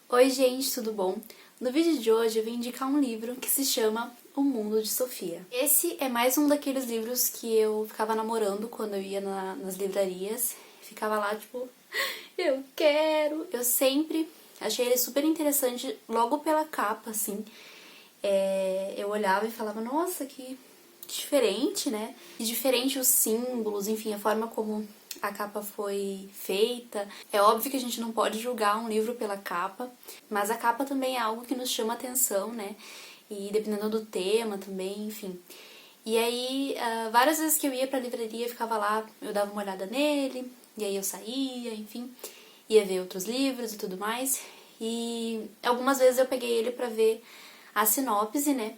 Oi gente, tudo bom? No vídeo de hoje eu vim indicar um livro que se chama O Mundo de Sofia. Esse é mais um daqueles livros que eu ficava namorando quando eu ia nas livrarias. Ficava lá tipo, eu quero! Eu sempre achei ele super interessante logo pela capa, assim. Eu olhava e falava, nossa, que diferente, né? E diferente os símbolos, enfim, a forma como a capa foi feita. É óbvio que a gente não pode julgar um livro pela capa, mas a capa também é algo que nos chama atenção, né? E dependendo do tema também, enfim. E aí, várias vezes que eu ia pra livraria, ficava lá, eu dava uma olhada nele, e aí eu saía, enfim, ia ver outros livros e tudo mais. E algumas vezes eu peguei ele pra ver a sinopse, né?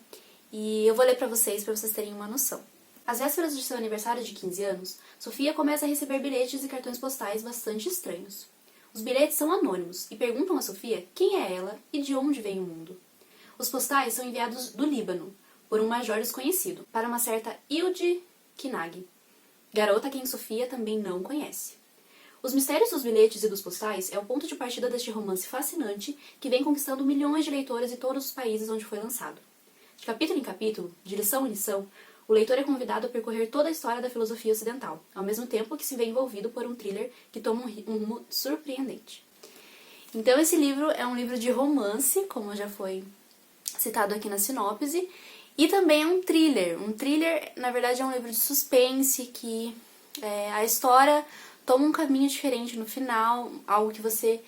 E eu vou ler pra vocês terem uma noção. Às vésperas de seu aniversário de 15 anos, Sofia começa a receber bilhetes e cartões postais bastante estranhos. Os bilhetes são anônimos e perguntam a Sofia quem é ela e de onde vem o mundo. Os postais são enviados do Líbano, por um major desconhecido, para uma certa Hilde Kinag, garota quem Sofia também não conhece. Os mistérios dos bilhetes e dos postais é o ponto de partida deste romance fascinante que vem conquistando milhões de leitores em todos os países onde foi lançado. De capítulo em capítulo, de lição em lição, o leitor é convidado a percorrer toda a história da filosofia ocidental, ao mesmo tempo que se vê envolvido por um thriller que toma um rumo surpreendente. Então esse livro é um livro de romance, como já foi citado aqui na sinopse, e também é um thriller. Um thriller, na verdade, é um livro de suspense que a história toma um caminho diferente no final, algo que você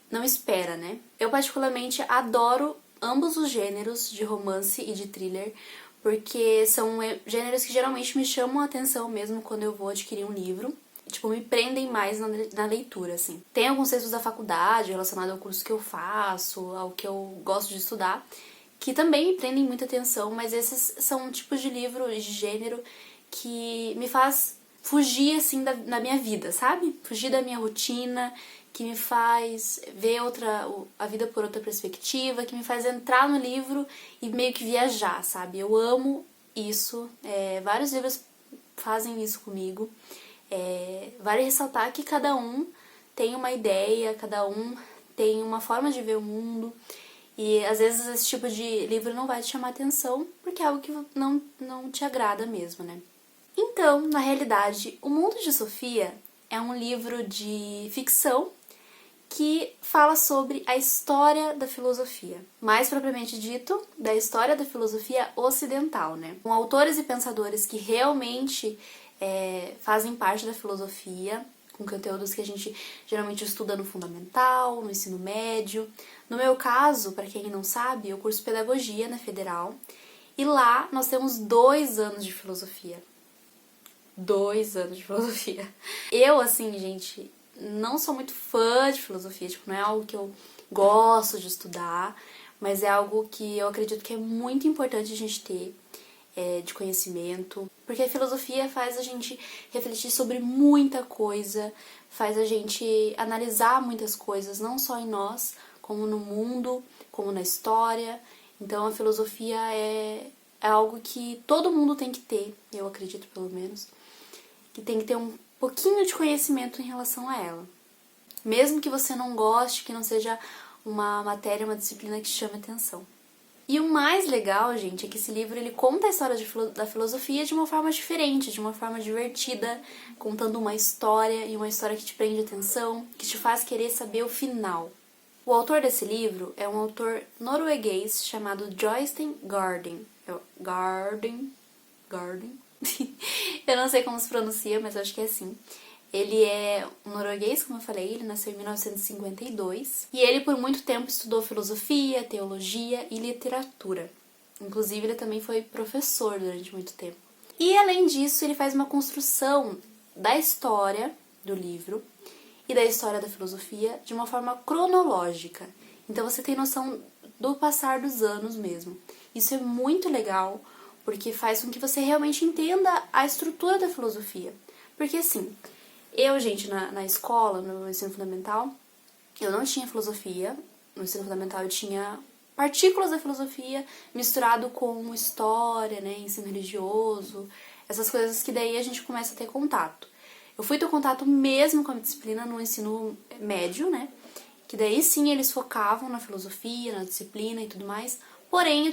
não espera, né? Eu particularmente adoro ambos os gêneros de romance e de thriller, porque são gêneros que geralmente me chamam a atenção mesmo quando eu vou adquirir um livro. Tipo, me prendem mais na leitura, assim. Tem alguns textos da faculdade relacionados ao curso que eu faço, ao que eu gosto de estudar, que também me prendem muita atenção, mas esses são tipos de livro, de gênero, que me faz fugir, assim, da minha vida, sabe? Fugir da minha rotina, que me faz ver a vida por outra perspectiva, que me faz entrar no livro e meio que viajar, sabe? Eu amo isso, vários livros fazem isso comigo. Vale ressaltar que cada um tem uma ideia, cada um tem uma forma de ver o mundo, e às vezes esse tipo de livro não vai te chamar atenção porque é algo que não te agrada mesmo, né? Então, na realidade, O Mundo de Sofia é um livro de ficção que fala sobre a história da filosofia. Mais propriamente dito, da história da filosofia ocidental, né? Com autores e pensadores que realmente fazem parte da filosofia, com conteúdos que a gente geralmente estuda no fundamental, no ensino médio. No meu caso, para quem não sabe, eu curso pedagogia na Federal, e lá nós temos 2 anos de filosofia. 2 anos de filosofia. Eu, assim, gente, não sou muito fã de filosofia, tipo, não é algo que eu gosto de estudar, mas é algo que eu acredito que é muito importante a gente ter de conhecimento, porque a filosofia faz a gente refletir sobre muita coisa, faz a gente analisar muitas coisas, não só em nós, como no mundo, como na história. Então a filosofia é algo que todo mundo tem que ter, eu acredito pelo menos, que tem que ter um pouquinho de conhecimento em relação a ela. Mesmo que você não goste, que não seja uma matéria, uma disciplina que te chame atenção. E o mais legal, gente, é que esse livro ele conta a história da filosofia de uma forma diferente, de uma forma divertida, contando uma história, e uma história que te prende atenção, que te faz querer saber o final. O autor desse livro é um autor norueguês chamado Joystein Garden. Garden? Eu não sei como se pronuncia, mas eu acho que é assim. Ele é um norueguês, como eu falei, ele nasceu em 1952. E ele, por muito tempo, estudou filosofia, teologia e literatura. Inclusive, ele também foi professor durante muito tempo. E, além disso, ele faz uma construção da história do livro e da história da filosofia de uma forma cronológica. Então, você tem noção do passar dos anos mesmo. Isso é muito legal, porque faz com que você realmente entenda a estrutura da filosofia. Porque, assim, eu, gente, na escola, no ensino fundamental, eu não tinha filosofia. No ensino fundamental eu tinha partículas da filosofia misturado com história, né, ensino religioso, essas coisas que daí a gente começa a ter contato. Eu fui ter contato mesmo com a disciplina no ensino médio, né, que daí sim eles focavam na filosofia, na disciplina e tudo mais. Porém,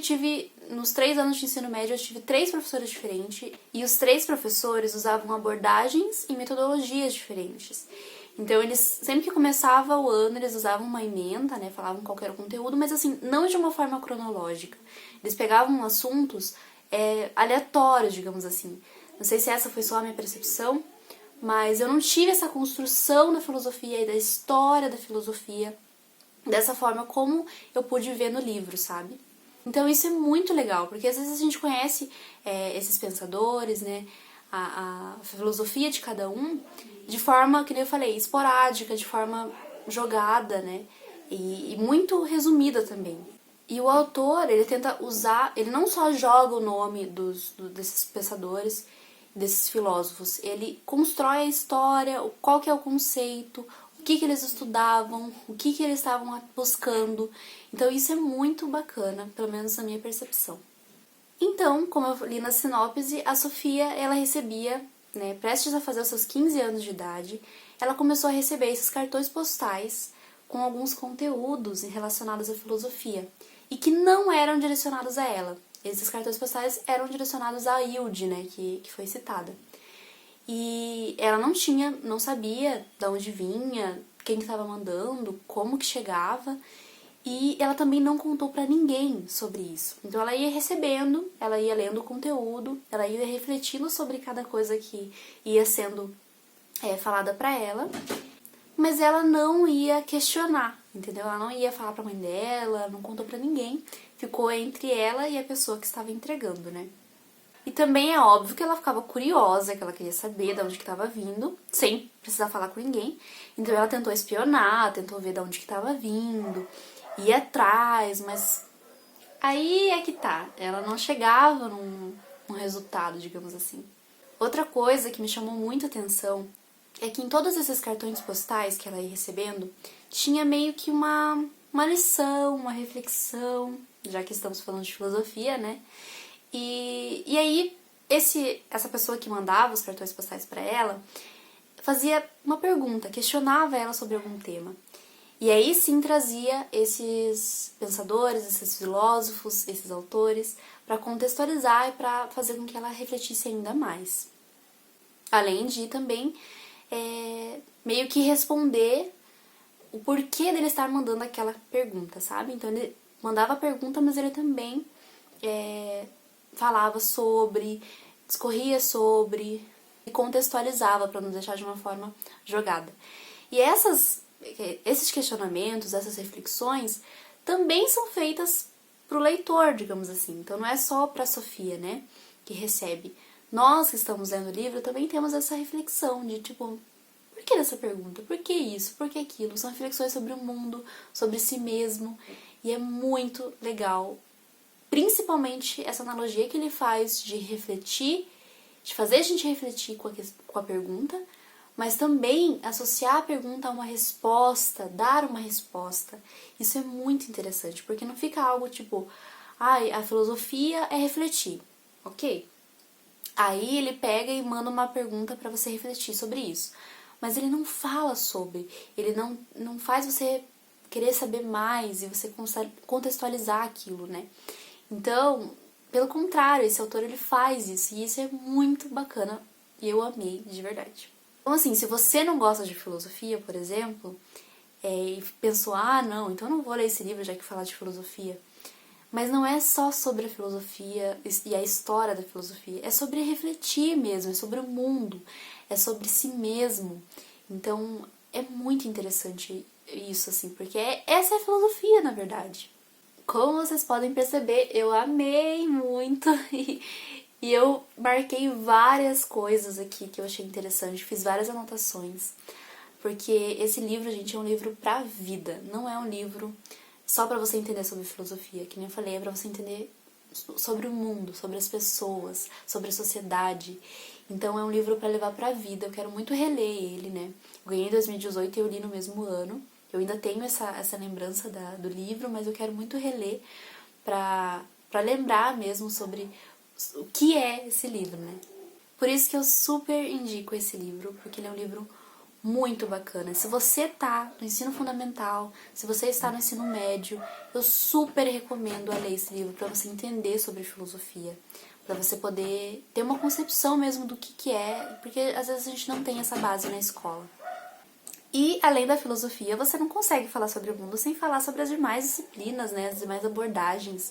nos 3 anos de ensino médio, eu tive 3 professores diferentes, e os 3 professores usavam abordagens e metodologias diferentes. Então, eles, sempre que começava o ano, eles usavam uma ementa, né, falavam qual era o conteúdo, mas assim, não de uma forma cronológica. Eles pegavam assuntos aleatórios, digamos assim. Não sei se essa foi só a minha percepção, mas eu não tive essa construção da filosofia e da história da filosofia dessa forma como eu pude ver no livro, sabe? Então isso é muito legal, porque às vezes a gente conhece esses pensadores, né, a filosofia de cada um, de forma, que nem eu falei, esporádica, de forma jogada, né, e muito resumida também. E o autor, ele tenta usar, ele não só joga o nome desses pensadores, desses filósofos, ele constrói a história, qual que é o conceito, o que eles estudavam, o que eles estavam buscando. Então isso é muito bacana, pelo menos na minha percepção. Então, como eu li na sinopse, a Sofia, ela recebia, né, prestes a fazer os seus 15 anos de idade, ela começou a receber esses cartões postais com alguns conteúdos relacionados à filosofia e que não eram direcionados a ela. Esses cartões postais eram direcionados a Hilde, né, que foi citada. E ela não sabia de onde vinha, quem que estava mandando, como que chegava, e ela também não contou pra ninguém sobre isso. Então ela ia recebendo, ela ia lendo o conteúdo, ela ia refletindo sobre cada coisa que ia sendo falada pra ela, mas ela não ia questionar, entendeu? Ela não ia falar pra mãe dela, não contou pra ninguém, ficou entre ela e a pessoa que estava entregando, né? E também é óbvio que ela ficava curiosa, que ela queria saber de onde que estava vindo, sem precisar falar com ninguém. Então ela tentou espionar, tentou ver de onde que estava vindo, ia atrás, mas aí é que tá, ela não chegava num resultado, digamos assim. Outra coisa que me chamou muita atenção é que em todos esses cartões postais que ela ia recebendo, tinha meio que uma lição, uma reflexão, já que estamos falando de filosofia, né? E aí, essa pessoa que mandava os cartões postais para ela fazia uma pergunta, questionava ela sobre algum tema. E aí sim trazia esses pensadores, esses filósofos, esses autores, para contextualizar e para fazer com que ela refletisse ainda mais. Além de também meio que responder o porquê dele estar mandando aquela pergunta, sabe? Então ele mandava a pergunta, mas ele também falava sobre, discorria sobre e contextualizava para não deixar de uma forma jogada. E esses questionamentos, essas reflexões também são feitas para o leitor, digamos assim. Então não é só para a Sofia, né, que recebe. Nós que estamos lendo o livro também temos essa reflexão de tipo, por que essa pergunta? Por que isso? Por que aquilo? São reflexões sobre o mundo, sobre si mesmo, e é muito legal. Principalmente essa analogia que ele faz de refletir, de fazer a gente refletir com a pergunta, mas também associar a pergunta a uma resposta, dar uma resposta. Isso é muito interessante, porque não fica algo tipo, a filosofia é refletir, ok? Aí ele pega e manda uma pergunta para você refletir sobre isso. Mas ele não fala sobre, ele não faz você querer saber mais e você contextualizar aquilo, né? Então, pelo contrário, esse autor ele faz isso, e isso é muito bacana, e eu amei, de verdade. Então, assim, se você não gosta de filosofia, por exemplo, e pensou, não, então eu não vou ler esse livro já que fala de filosofia. Mas não é só sobre a filosofia e a história da filosofia, é sobre refletir mesmo, é sobre o mundo, é sobre si mesmo. Então, é muito interessante isso, assim, porque essa é a filosofia, na verdade. Como vocês podem perceber, eu amei muito e eu marquei várias coisas aqui que eu achei interessante, fiz várias anotações, porque esse livro, gente, é um livro pra vida, não é um livro só pra você entender sobre filosofia, que nem eu falei, é pra você entender sobre o mundo, sobre as pessoas, sobre a sociedade. Então é um livro pra levar pra vida, eu quero muito reler ele, né? Eu ganhei em 2018 e eu li no mesmo ano. Eu ainda tenho essa lembrança do livro, mas eu quero muito reler pra lembrar mesmo sobre o que é esse livro, né? Por isso que eu super indico esse livro, porque ele é um livro muito bacana. Se você tá no ensino fundamental, se você está no ensino médio, eu super recomendo a ler esse livro para você entender sobre filosofia, para você poder ter uma concepção mesmo do que é, porque às vezes a gente não tem essa base na escola. E, além da filosofia, você não consegue falar sobre o mundo sem falar sobre as demais disciplinas, né? As demais abordagens.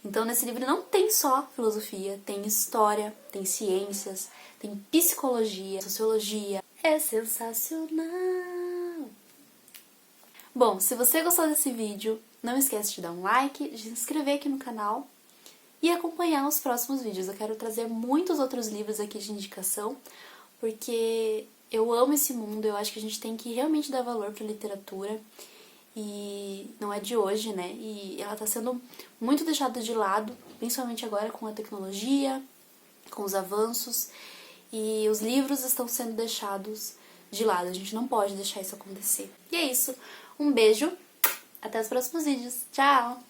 Então, nesse livro não tem só filosofia, tem história, tem ciências, tem psicologia, sociologia. É sensacional! Bom, se você gostou desse vídeo, não esquece de dar um like, de se inscrever aqui no canal e acompanhar os próximos vídeos. Eu quero trazer muitos outros livros aqui de indicação, porque eu amo esse mundo, eu acho que a gente tem que realmente dar valor para a literatura, e não é de hoje, né? E ela está sendo muito deixada de lado, principalmente agora com a tecnologia, com os avanços, e os livros estão sendo deixados de lado, a gente não pode deixar isso acontecer. E é isso, um beijo, até os próximos vídeos, tchau!